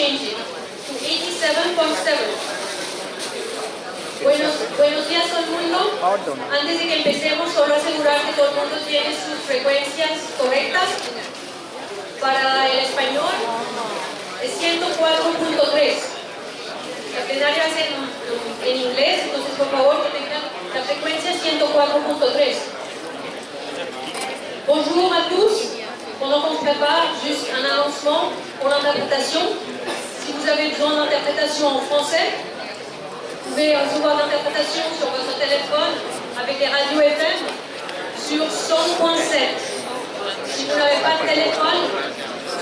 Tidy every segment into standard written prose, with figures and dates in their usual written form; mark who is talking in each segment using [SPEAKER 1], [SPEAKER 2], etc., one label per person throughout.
[SPEAKER 1] change it to 87.7. Buenos días todo el mundo. Antes de que empecemos, solo asegurar que todo el mundo tiene sus frecuencias correctas. Para el español es 104.3. La plenaria es en inglés, entonces por favor que tengan la frecuencia 104.3. Bonjour à tous. Pendant qu'on se prépare, juste un annoncement pour l'interprétation. Si vous avez besoin d'interprétation en français, vous pouvez recevoir l'interprétation sur votre téléphone avec les radios FM sur 100.7. Si vous n'avez pas de téléphone,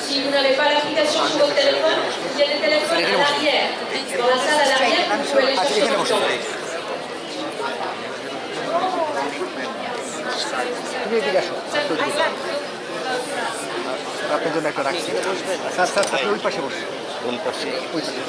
[SPEAKER 1] si vous n'avez pas l'application sur votre téléphone, il y a des téléphones à l'arrière. Dans la salle à l'arrière, vous pouvez les chercher dans le temps.
[SPEAKER 2] আপনার জন্য একটা রাখছি sir sir আপনি ওই পাশে বসে কোন পাশে ওই পাশে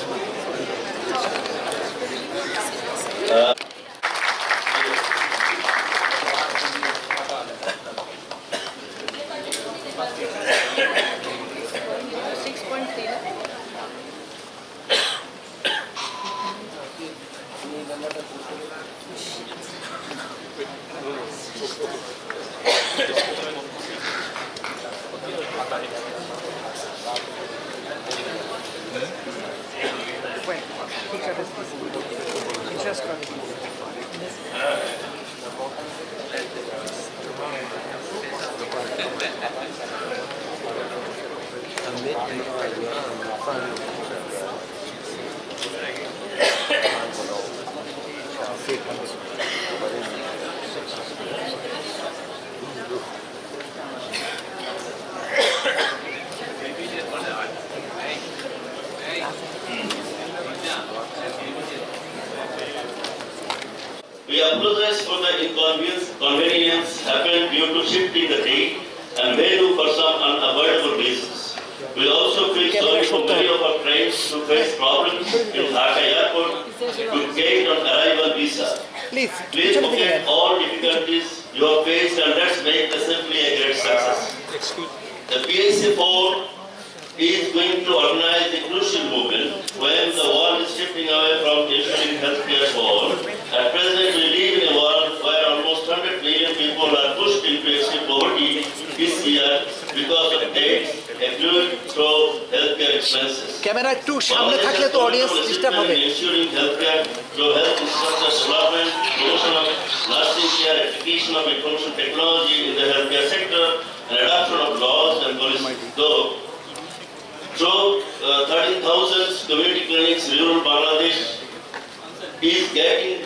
[SPEAKER 3] We apologize for the inconvenience happened due to shifting the date and venue for some unavoidable reasons. We also feel sorry for many of our friends who face problems in Dhaka airport to gate on arrival visa. Please forget all difficulties you have faced and let's make the assembly a great success. The PHA4 is going to organize a crucial movement when the world is shifting away from ensuring healthcare for all. At present, we live in a world where almost 100 million people are pushed into extreme poverty this year because of debts accrued through healthcare expenses.
[SPEAKER 2] Camera একটু সামনে থাকলে তো audience disturb হবে
[SPEAKER 3] ensuring healthcare through health infrastructure development, promotion of nursing care, application of information technology in the healthcare sector, and adoption of laws and policies. Through 13,000 community clinics in rural Bangladesh is getting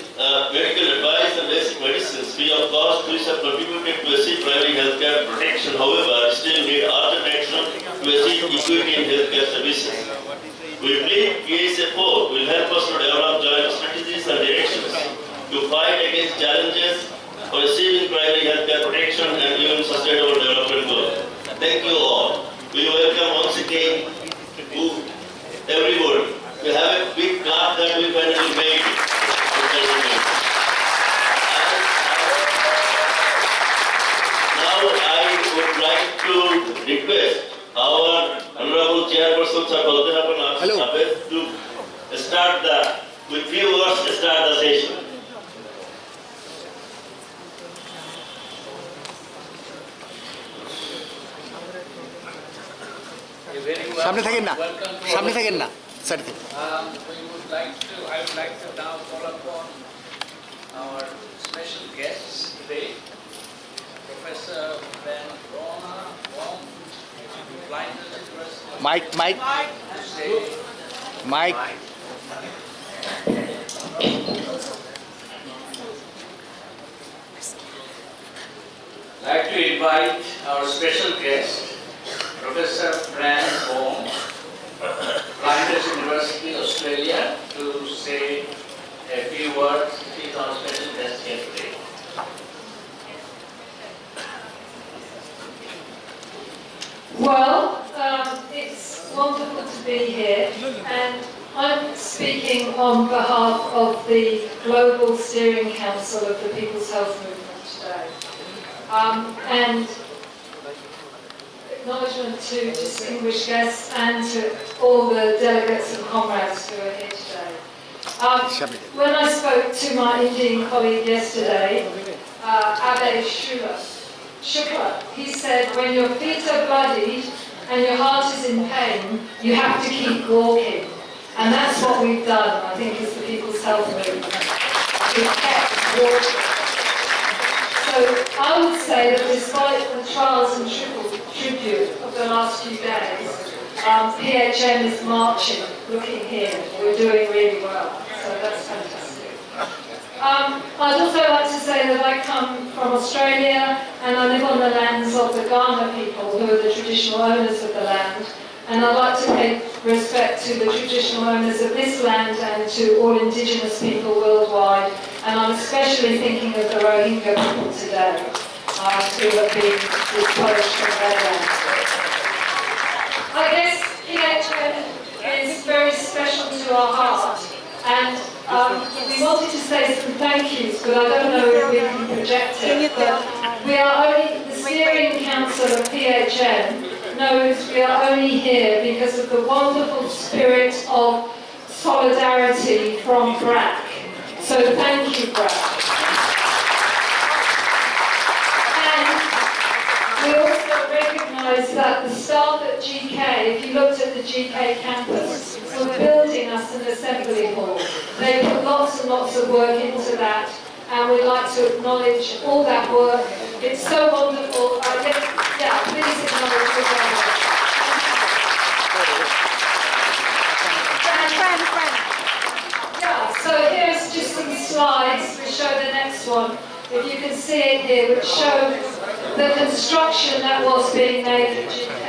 [SPEAKER 3] medical advice and basic medicines free of cost, which have contributed to achieve primary healthcare protection. However, still need urgent action to achieve equity in healthcare services. We believe PHA4 will help us to develop joint strategies and directions to fight against challenges for achieving primary healthcare protection and even sustainable development goals. Thank you all. We welcome once again everybody. We have a big clap that we finally made. Now I would like to request our Honorable Chairperson to start with few words to start the session.
[SPEAKER 2] সামনে থাকেন না সামনে থাকেন না sir
[SPEAKER 4] I would like to now call upon our special guests today, Professor Ben Wong, Blindness University.
[SPEAKER 2] Mike
[SPEAKER 4] I'd like to invite our special guest, Professor Ben Wong, Planary University, Australia, to say a few words. He's our special guest here today.
[SPEAKER 1] Well, it's wonderful to be here, and I'm speaking on behalf of the Global Steering Council of the People's Health Movement today. And
[SPEAKER 5] acknowledgement to distinguished guests and to all the delegates and comrades who are here today. When I spoke to my Indian colleague yesterday, Abhay Shukla, he said, when your feet are bloodied and your heart is in pain, you have to keep walking. And that's what we've done, I think, as the People's Health Movement. We've kept walking. So I would say that despite the trials and tribute of the last few days, PHM is marching, looking here. We're doing really well, so that's fantastic. I'd also like to say that I come from Australia and I live on the lands of the Ghana people, who are the traditional owners of the land. And I'd like to pay respect to the traditional owners of this land and to all indigenous people worldwide. And I'm especially thinking of the Rohingya people today, who have been displaced from their land. I guess PHM is very special to our heart. And we wanted to say some thank yous, but I don't know if we can project it. But we are only, the steering council of PHM knows we are only here because of the wonderful spirit of solidarity from BRAC. So thank you, BRAC. And we also recognise that the staff at GK, if you looked at the GK campus, were building us an assembly hall. They put lots and lots of work into that, and we'd like to acknowledge all that work. It's so wonderful. Yeah, please acknowledge the work. Yeah, so here's just some slides which show the next one. If you can see it here, which show the construction that was being made at GK.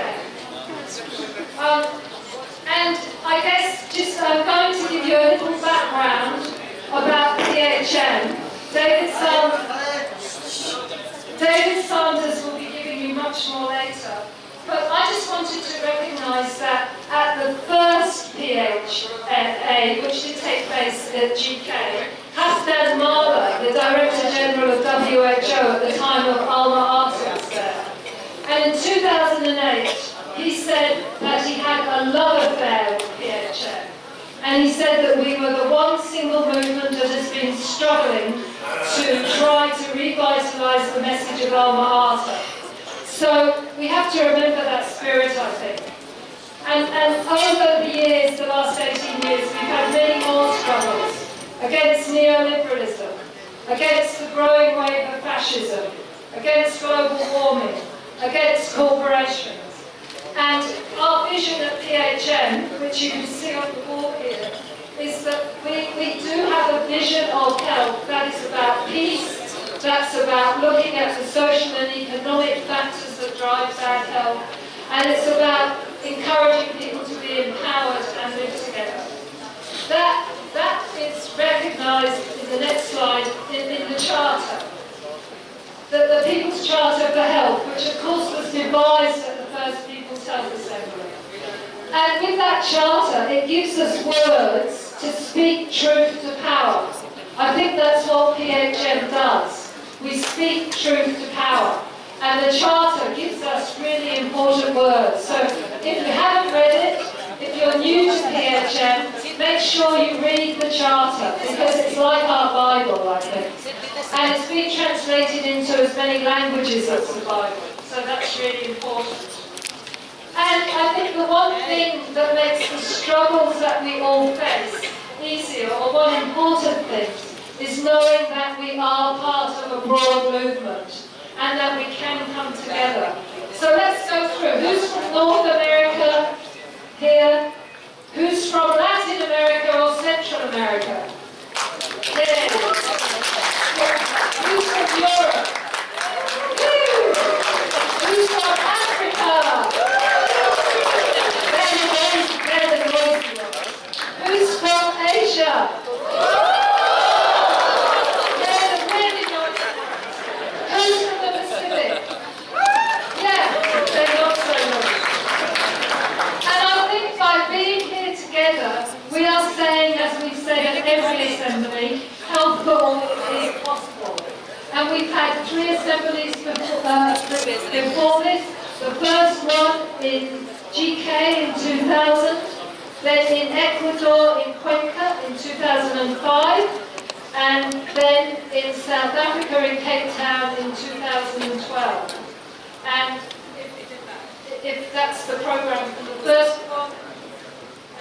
[SPEAKER 5] And I guess just I'm going to give you a little background about PHM. David Sanders will be giving you much more later. But I just wanted to recognise that at the first PHA, which did take place at GK, Hassan Mala, the Director General of WHO at the time of Alma Ata, was there. And in 2008, he said that he had a love affair with PHM. And he said that we were the one single movement that has been struggling to try to revitalise the message of Alma Ata. So we have to remember that spirit, I think. And over the years, the last 18 years, we've had many more struggles against neoliberalism, against the growing wave of fascism, against global warming, against corporations. And our vision at PHM, which you can see on the wall here, is that we do have a vision of health that is about peace, that's about looking at the social and economic factors that drive bad health, and it's about encouraging people to be empowered and live together. That is recognised in the next slide in the Charter. The People's Charter for Health, which of course was devised at the first People's Health Assembly. And with that charter, it gives us words to speak truth to power. I think that's what PHM does. We speak truth to power. And the charter gives us really important words. So if you haven't read it, if you're new to PHM, make sure you read the charter, because it's like our Bible, I think. And it's been translated into as many languages as the Bible. So that's really important. And I think the one thing that makes the struggles that we all face easier, or one important thing, is knowing that we are part of a broad movement and that we can come together. So let's go through. Who's from North America here? Who's from Latin America or Central America? There. Who's from Europe? Who's from Africa? Who's from Asia? Who's from the Pacific? Yeah, they're not so much. And I think by being here together, we are saying, as we've said at every assembly, health for all is possible. And we've had 3 assemblies before this, The first one in GK in 2000, then in Ecuador in Cuenca in 2005, and then in South Africa in Cape Town in 2012. And if that's the program for the first one,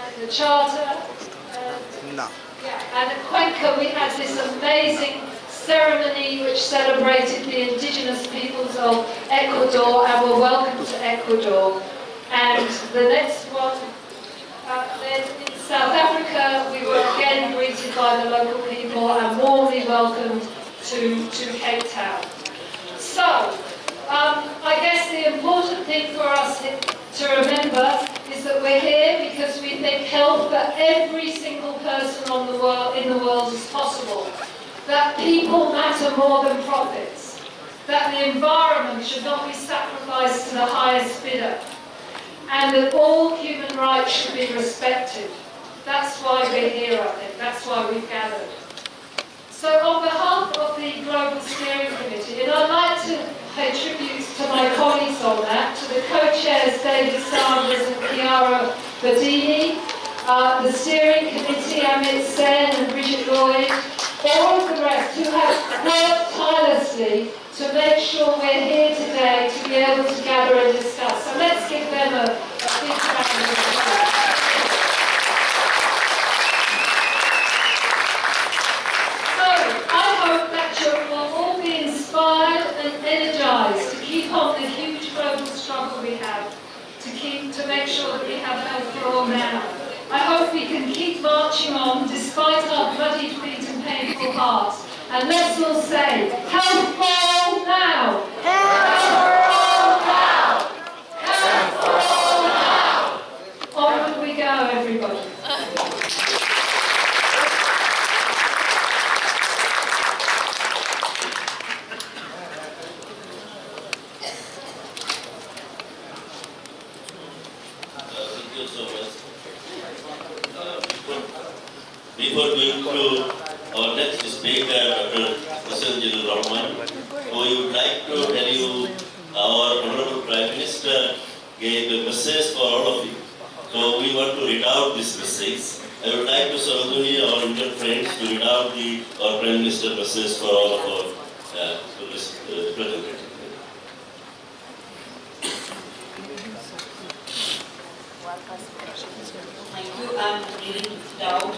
[SPEAKER 5] and the charter,
[SPEAKER 2] No.
[SPEAKER 5] yeah, and at Cuenca we had this amazing ceremony which celebrated the indigenous peoples of Ecuador and were welcome to Ecuador. And the next one, then in South Africa, we were again greeted by the local people and warmly welcomed to Cape Town. So, I guess the important thing for us to remember is that we're here because we think health for every single person in the world is possible. That people matter more than profits. That the environment should not be sacrificed to the highest bidder. And that all human rights should be respected. That's why we're here, I think. That's why we've gathered. So on behalf of the Global Steering Committee, and I'd like to pay tribute to my colleagues on that, to the co-chairs David Sanders and Chiara Badini, the Steering Committee, Amit Sen and Bridget Lloyd, all of the rest who have worked tirelessly to make sure we're here today to be able to gather and discuss. So let's give them a big round of applause. So I hope that you will all be inspired and energized to keep on the huge global struggle we have, to make sure that we have health for all now. I hope we can keep marching on despite our bloodied feet and painful hearts. And let's all say, health for all now! Health for all now! Health for all now! Onward we go, everybody.
[SPEAKER 3] Thank you so much. Before going to our next speaker, Dr. Shawkat Arman, we would like to tell you our Honorable Prime Minister gave a message for all of you. So we want to read out this message. I would like to Samaduni, our Indian friends, to read out our Prime Minister message for all of our representatives.
[SPEAKER 6] Thank you. I'm reading it out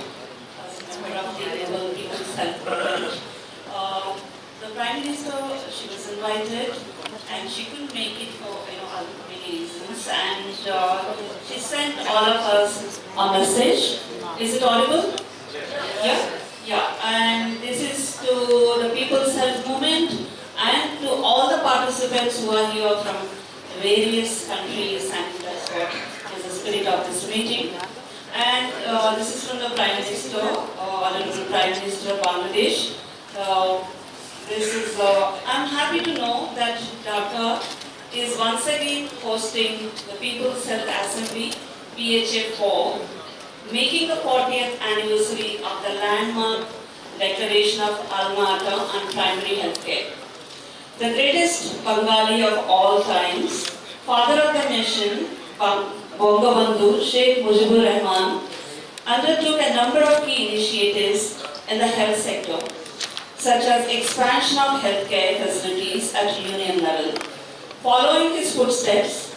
[SPEAKER 6] as a member of the Global People's Health Program. The Prime Minister, she was invited and she couldn't make it for many reasons, and she sent all of us a message. Is it audible? Yeah? Yeah. And this is to the People's Health Movement and to all the participants who are here from various countries, and that's what is the spirit of this meeting. And this is from the Prime Minister, Honorable Prime Minister of Bangladesh. I'm happy to know that Dhaka is once again hosting the People's Health Assembly, PHA4, making the 40th anniversary of the landmark declaration of Alma-Ata on primary healthcare. The greatest Bengali of all times, father of the nation, Bangabandhu Sheikh Mujibur Rahman, undertook a number of key initiatives in the health sector, such as expansion of healthcare facilities at union level. Following his footsteps,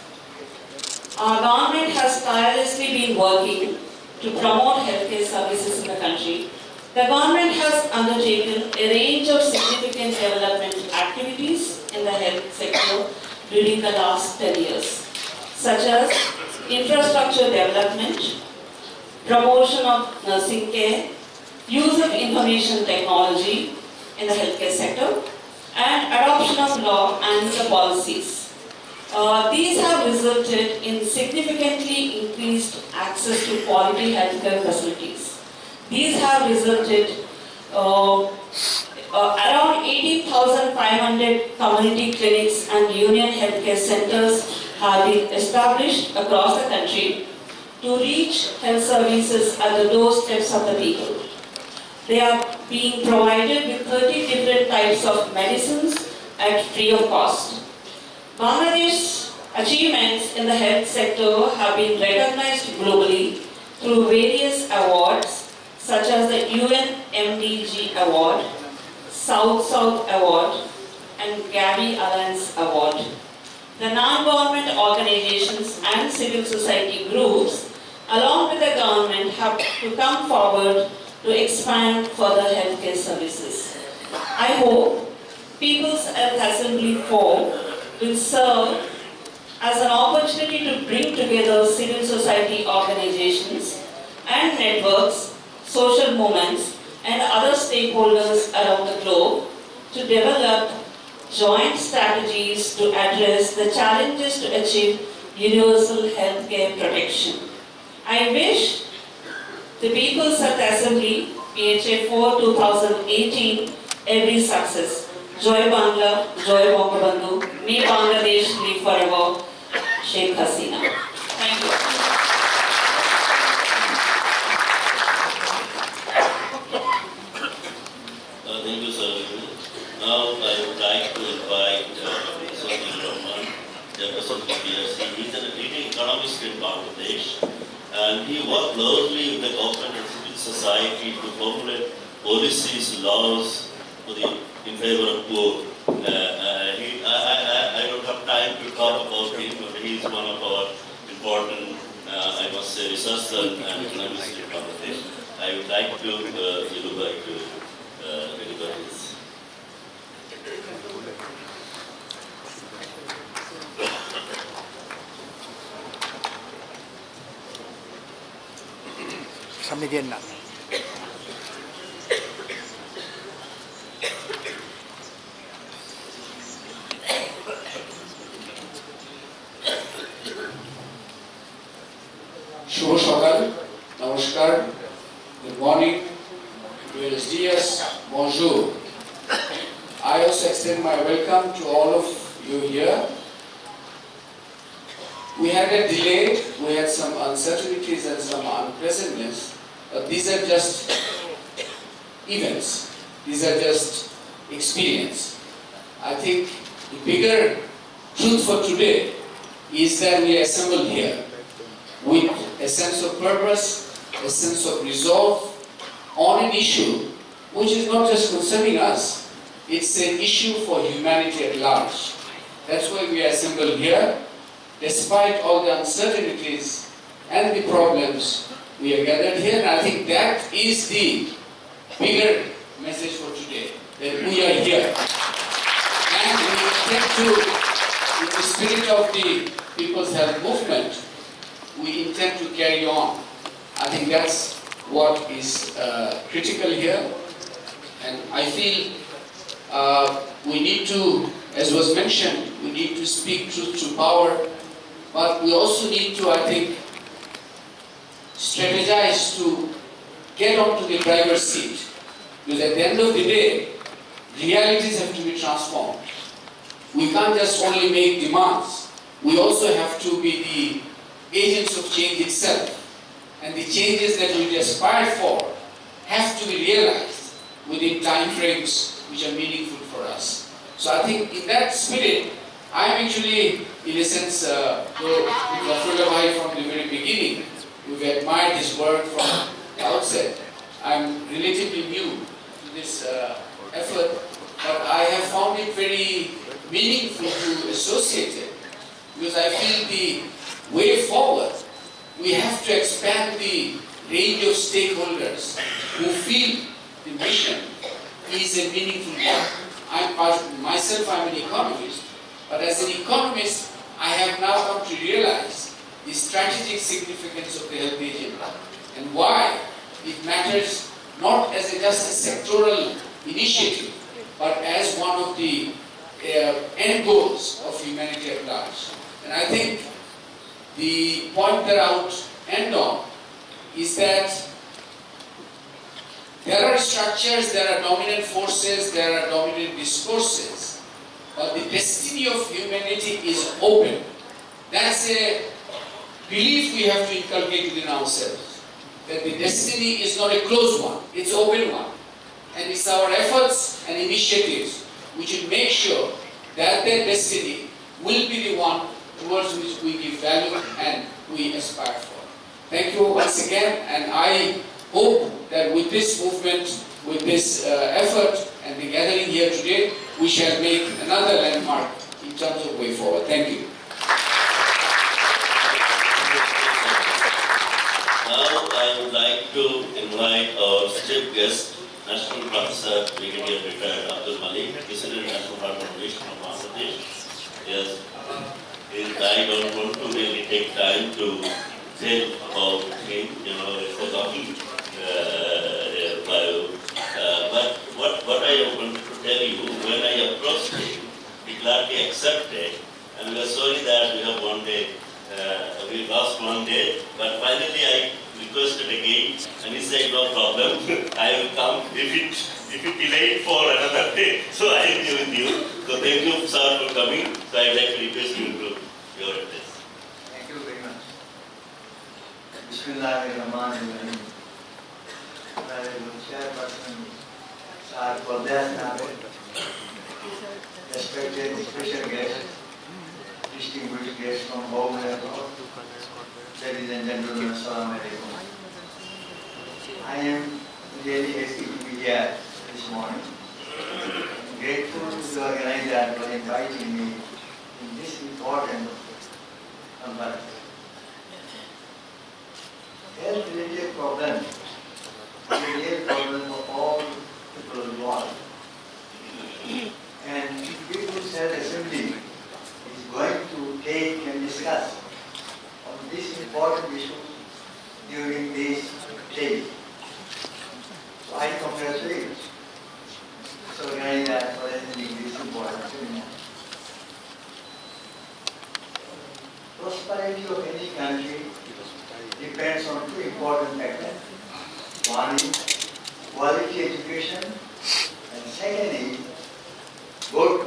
[SPEAKER 6] our government has tirelessly been working to promote healthcare services in the country. The government has undertaken a range of significant development activities in the health sector during the last 10 years, such as infrastructure development, promotion of nursing care, use of information technology in the healthcare sector, and adoption of law and the policies. These have resulted in significantly increased access to quality healthcare facilities. These have resulted around 18,500 community clinics and union healthcare centers have been established across the country to reach health services at the doorsteps of the people. They are being provided with 30 different types of medicines at free of cost. Bangladesh Achievements in the health sector have been recognized globally through various awards such as the UN MDG Award, South-South Award, and Gavi Alliance Award. The non-government organizations and civil society groups, along with the government, have to come forward to expand further healthcare services. I hope People's Health Assembly 4 will serve as an opportunity to bring together civil society organizations and networks, social movements, and other stakeholders around the globe to develop joint strategies to address the challenges to achieve universal healthcare protection. I wish the People's Health Assembly, PHA4 2018, every success. Joy Bangla, Joy Bangabandhu, May Bangladesh live forever, Sheikh Hasina. Thank you.
[SPEAKER 3] Thank you, sir. Now I would like to invite Shawkat Arman, the person of PHC. He is a leading economist in Bangladesh, and he worked closely with the government and civil society to formulate policies, laws in favor of poor. I don't have time to talk about him, but he is one of our important, I must say, researchers and economists in Bangladesh. I would like to deliver his.
[SPEAKER 2] সামনে দিয়ে না
[SPEAKER 7] শুভ সকাল, নমস্কার, good morning, buenos dias, bonjour. I also extend my welcome to all of you here. We had a delay, we had some uncertainties and some unpleasantness, but these are just events, these are just experience. I think the bigger truth for today is that we are assembled here with a sense of purpose, a sense of resolve on an issue which is not just concerning us, it's an issue for humanity at large. That's why we are assembled here. Despite all the uncertainties and the problems, we are gathered here, and I think that is the bigger message for today, that we are here. And we intend to, in the spirit of the People's Health Movement, we intend to carry on. I think that's what is critical here, and I feel we need to, as was mentioned, we need to speak truth to power, but we also need to, I think, strategize to get onto the driver's seat, because at the end of the day, realities have to be transformed. We can't just only make demands, we also have to be the agents of change itself, and the changes that we aspire for have to be realized within time frames which are meaningful for us. So I think in that spirit, I am actually, in a sense, though Rafullah Bhai from the very beginning, we've admired his work from the outset. I'm relatively new to this effort, but I have found it very meaningful to associate it, because I feel the way forward, we have to expand the range of stakeholders who feel the mission is a meaningful one. Myself, I'm an economist, but as an economist, I have now come to realize the strategic significance of the health agenda and why it matters not as just a sectoral initiative, but as one of the end goals of humanity at large. And I think the point that I would end on is that there are structures, there are dominant forces, there are dominant discourses, but the destiny of humanity is open. That's a belief we have to inculcate within ourselves, that the destiny is not a closed one, it's an open one. And it's our efforts and initiatives which will make sure that their destiny will be the one towards which we give value and we aspire for. Thank you once again, and I hope that with this movement, with this effort and the gathering here today, we shall make another landmark in terms of way forward. Thank you.
[SPEAKER 3] Now I would like to invite our chief guest, National Professor Brigadier Retired Abdul Malik, President National Heart Foundation of Bangladesh. Yes, I don't want to really take time to tell about him, it's a talking bio. But what I wanted to tell you, when I approached him, he gladly accepted, and we are sorry that we have we lost one day, but finally I requested again, and he said, no problem, I will come if it delayed for another day, so I will be with you. So thank you, sir, for coming. So I would like to request you to your address.
[SPEAKER 8] Thank you very much. Bismillahirrahmanirrahim. Chairperson, Sir Baldas Nabe, respected special guests, distinguished guests from home and abroad, ladies and gentlemen, Assalamu alaikum. I am really happy to be here this morning. I'm grateful to the organizer for inviting me in this important conference. Health-related problem is a real problem for all people involved. And People's Health Assembly is going to take and discuss on this important issue during this day. So I congratulate this organizer for attending this important seminar. Prosperity of any country depends on two important factors. One is quality education, and second is good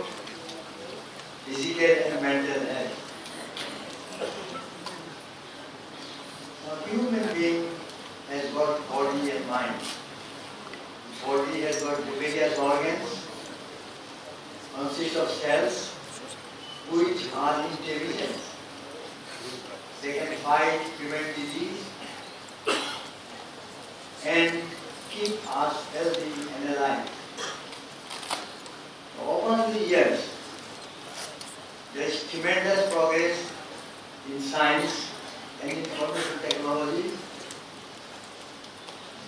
[SPEAKER 8] physical and mental health. A human being has got body and mind. The body has got various organs, consists of cells, which are intelligent. They can fight, prevent disease, and keep us healthy and alive. Over the years, there is tremendous progress in science and information technology.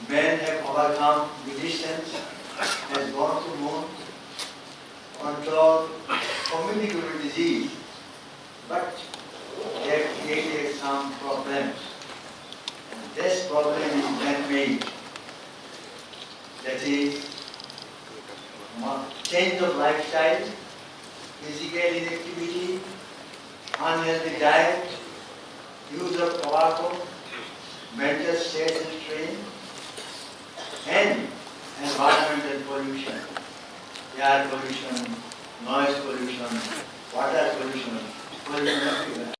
[SPEAKER 8] Men have overcome resistance, has gone to moon, controlled communicable disease, but they have created some problems. And this problem is man-made. That is, change of lifestyle, physical inactivity, unhealthy diet, use of tobacco, mental stress and strain, and environmental pollution, air pollution, noise pollution, water pollution, pollution everywhere.